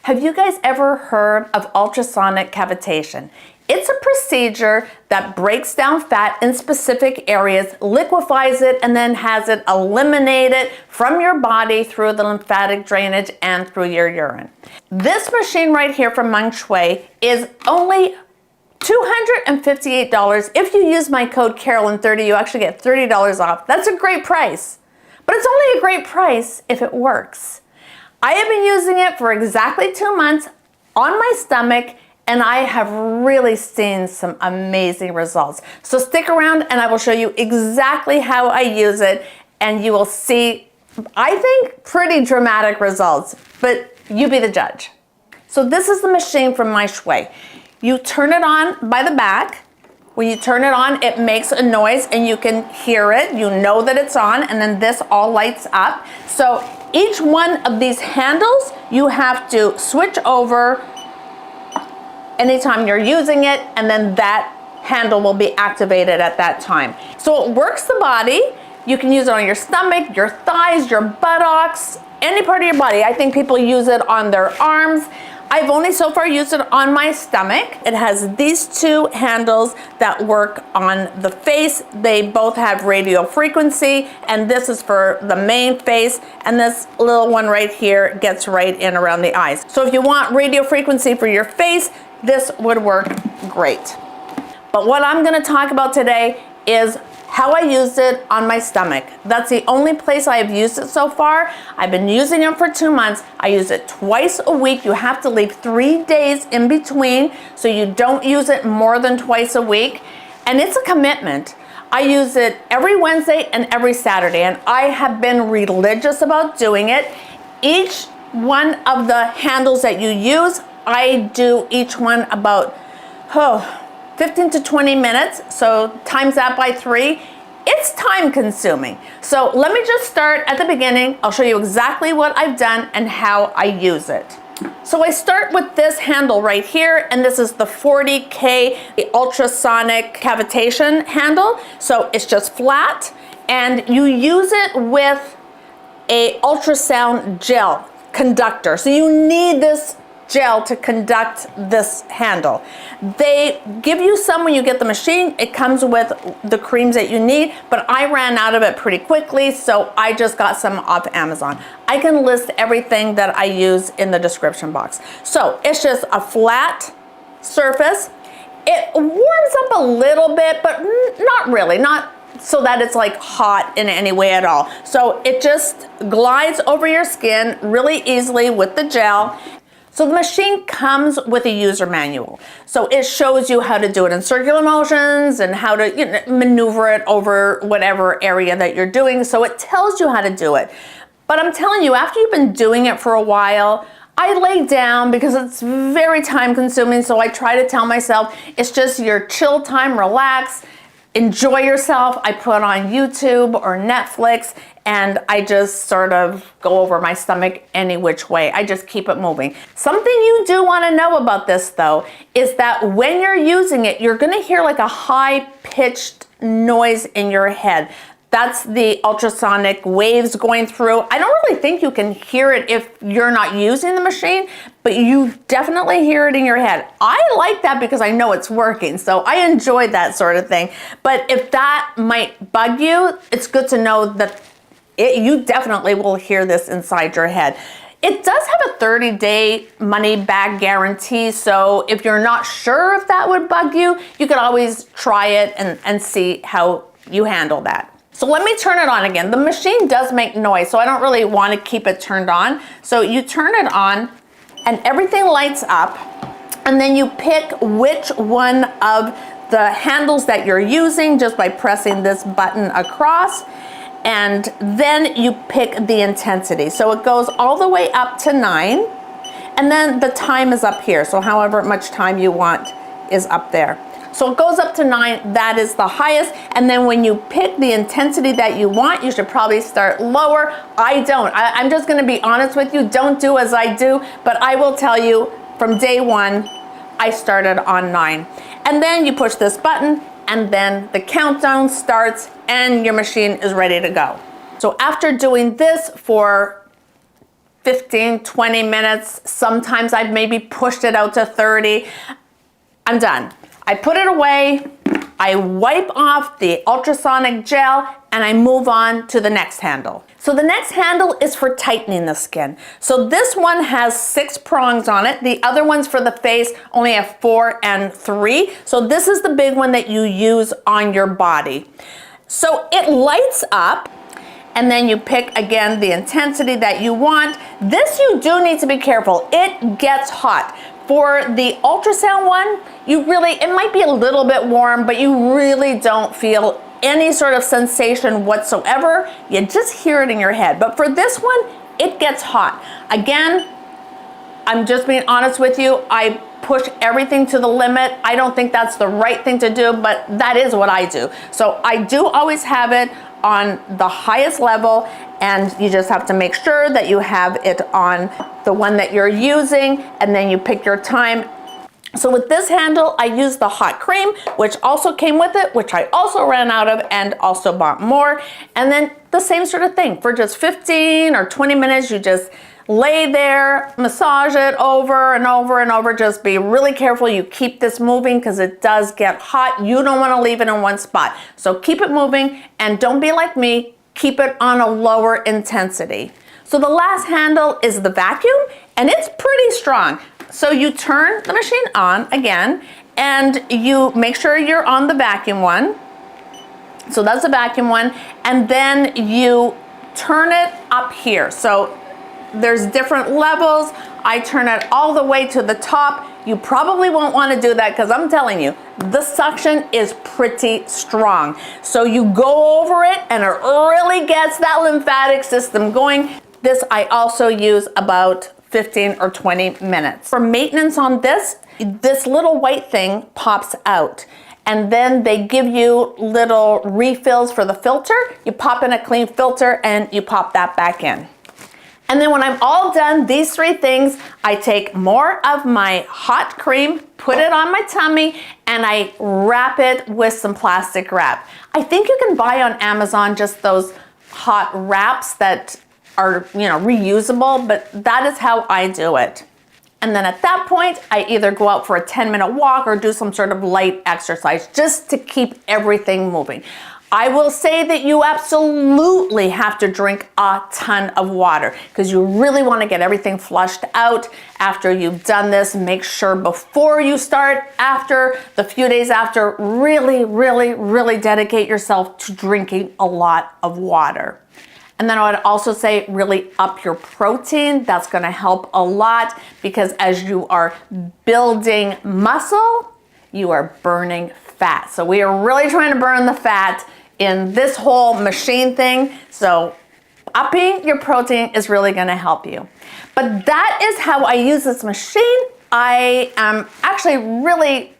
Have you guys ever heard of ultrasonic cavitation? It's a procedure that breaks down fat in specific areas, liquefies it, and then has it eliminated from your body through the lymphatic drainage and through your urine. This machine right here from Mychway is only $258. If you use my code Carolyn30, you actually get $30 off. That's a great price, but it's only a great price if it works. I have been using it for exactly 2 months on my stomach, and I have really seen some amazing results. So stick around and I will show you exactly how I use it, and you will see, I think, pretty dramatic results, but you be the judge. So this is the machine from Mychway. You turn it on by the back. When you turn it on, it makes a noise and you can hear it. You know that it's on, and then this all lights up. So each one of these handles, you have to switch over anytime you're using it, and then that handle will be activated at that time. So it works the body. You can use it on your stomach, your thighs, your buttocks, any part of your body. I think people use it on their arms. I've only so far used it on my stomach. It has these two handles that work on the face. They both have radio frequency, and this is for the main face, and this little one right here gets right in around the eyes. So if you want radio frequency for your face, this would work great. But what I'm gonna talk about today is how I used it on my stomach. That's the only place I have used it so far. I've been using it for 2 months. I use it twice a week. You have to leave 3 days in between, so you don't use it more than twice a week. And it's a commitment. I use it every Wednesday and every Saturday, and I have been religious about doing it. Each one of the handles that you use, I do each one about 15 to 20 minutes, so times that by 3. It's time consuming. So let me just start at the beginning. I'll show you exactly what I've done and how I use it. So I start with this handle right here, and this is the 40K, the ultrasonic cavitation handle. So it's just flat, and you use it with a ultrasound gel conductor. So you need this gel to conduct this handle. They give you some when you get the machine. It comes with the creams that you need, but I ran out of it pretty quickly, so I just got some off Amazon. I can list everything that I use in the description box. So it's just a flat surface. It warms up a little bit, but not really, not so that it's like hot in any way at all. So it just glides over your skin really easily with the gel. So the machine comes with a user manual. So it shows you how to do it in circular motions and how to maneuver it over whatever area that you're doing. So it tells you how to do it. But I'm telling you, after you've been doing it for a while, I lay down because it's very time consuming. So I try to tell myself, it's just your chill time, relax, enjoy yourself. I put on YouTube or Netflix, and I just sort of go over my stomach any which way. I just keep it moving. Something you do want to know about this though is that when you're using it, you're going to hear like a high-pitched noise in your head. That's the ultrasonic waves going through. I don't really think you can hear it if you're not using the machine, but you definitely hear it in your head. I like that because I know it's working, so I enjoy that sort of thing. But if that might bug you, it's good to know that you definitely will hear this inside your head. It does have a 30-day money-back guarantee, so if you're not sure if that would bug you, you could always try it and see how you handle that. So let me turn it on again. The machine does make noise, so I don't really want to keep it turned on. So you turn it on and everything lights up, and then you pick which one of the handles that you're using just by pressing this button across, and then you pick the intensity. So it goes all the way up to 9, and then the time is up here. So however much time you want is up there. So it goes up to 9, that is the highest, and then when you pick the intensity that you want, you should probably start lower. I don't. I'm just gonna be honest with you, don't do as I do, but I will tell you from day 1, I started on 9. And then you push this button, and then the countdown starts, and your machine is ready to go. So after doing this for 15, 20 minutes. Sometimes I've maybe pushed it out to 30. I'm done. I put it away, I wipe off the ultrasonic gel, and I move on to the next handle. So the next handle is for tightening the skin. So this one has 6 prongs on it. The other ones for the face only have 4 and 3. So this is the big one that you use on your body. So it lights up, and then you pick again the intensity that you want. This you do need to be careful. It gets hot. For the ultrasound one, it might be a little bit warm, but you really don't feel any sort of sensation whatsoever. You just hear it in your head. But for this one, it gets hot. Again, I'm just being honest with you. I push everything to the limit. I don't think that's the right thing to do, but that is what I do. So I do always have it on the highest level, and you just have to make sure that you have it on the one that you're using, and then you pick your time. So with this handle, I use the hot cream, which also came with it, which I also ran out of and also bought more. And then the same sort of thing. For just 15 or 20 minutes, you just lay there, massage it over and over and over. Just be really careful you keep this moving because it does get hot. You don't want to leave it in one spot. So keep it moving, and don't be like me. Keep it on a lower intensity. So the last handle is the vacuum, and it's pretty strong. So you turn the machine on again, and you make sure you're on the vacuum one. So that's the vacuum one. And then you turn it up here. So there's different levels. I turn it all the way to the top. You probably won't want to do that because I'm telling you, the suction is pretty strong. So you go over it, and it really gets that lymphatic system going. This I also use about 15 or 20 minutes. For maintenance on this little white thing pops out, and then they give you little refills for the filter. You pop in a clean filter and you pop that back in. And then when I'm all done, these 3 things, I take more of my hot cream, put it on my tummy, and I wrap it with some plastic wrap. I think you can buy on Amazon just those hot wraps that are, reusable, but that is how I do it. And then at that point, I either go out for a 10-minute walk or do some sort of light exercise just to keep everything moving. I will say that you absolutely have to drink a ton of water because you really want to get everything flushed out after you've done this. Make sure before you start, after, the few days after, really, really, really dedicate yourself to drinking a lot of water. And then I would also say really up your protein. That's going to help a lot because as you are building muscle, you are burning fat. So we are really trying to burn the fat in this whole machine thing. So upping your protein is really going to help you. But that is how I use this machine. I am actually really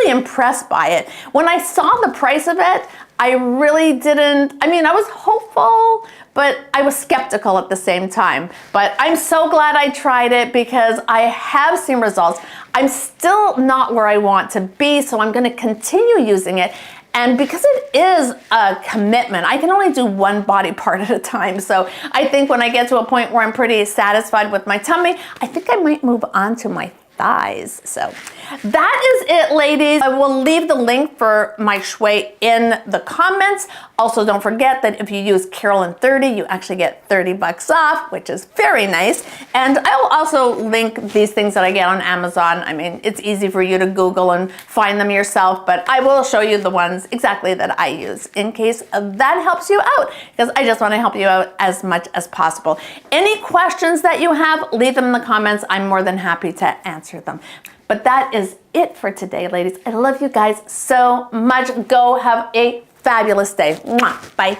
impressed by it. When I saw the price of it, I really didn't, I was hopeful, but I was skeptical at the same time. But I'm so glad I tried it because I have seen results. I'm still not where I want to be, so I'm gonna continue using it. And because it is a commitment, I can only do one body part at a time. So I think when I get to a point where I'm pretty satisfied with my tummy, I think I might move on to my thighs. So that is it, ladies. I will leave the link for Mychway in the comments. Also, don't forget that if you use Carolyn30, you actually get 30 bucks off, which is very nice. And I will also link these things that I get on Amazon. It's easy for you to Google and find them yourself, but I will show you the ones exactly that I use in case that helps you out, because I just want to help you out as much as possible. Any questions that you have, leave them in the comments. I'm more than happy to answer them. But that is it for today, ladies. I love you guys so much. Go have a fabulous day. Mwah. Bye.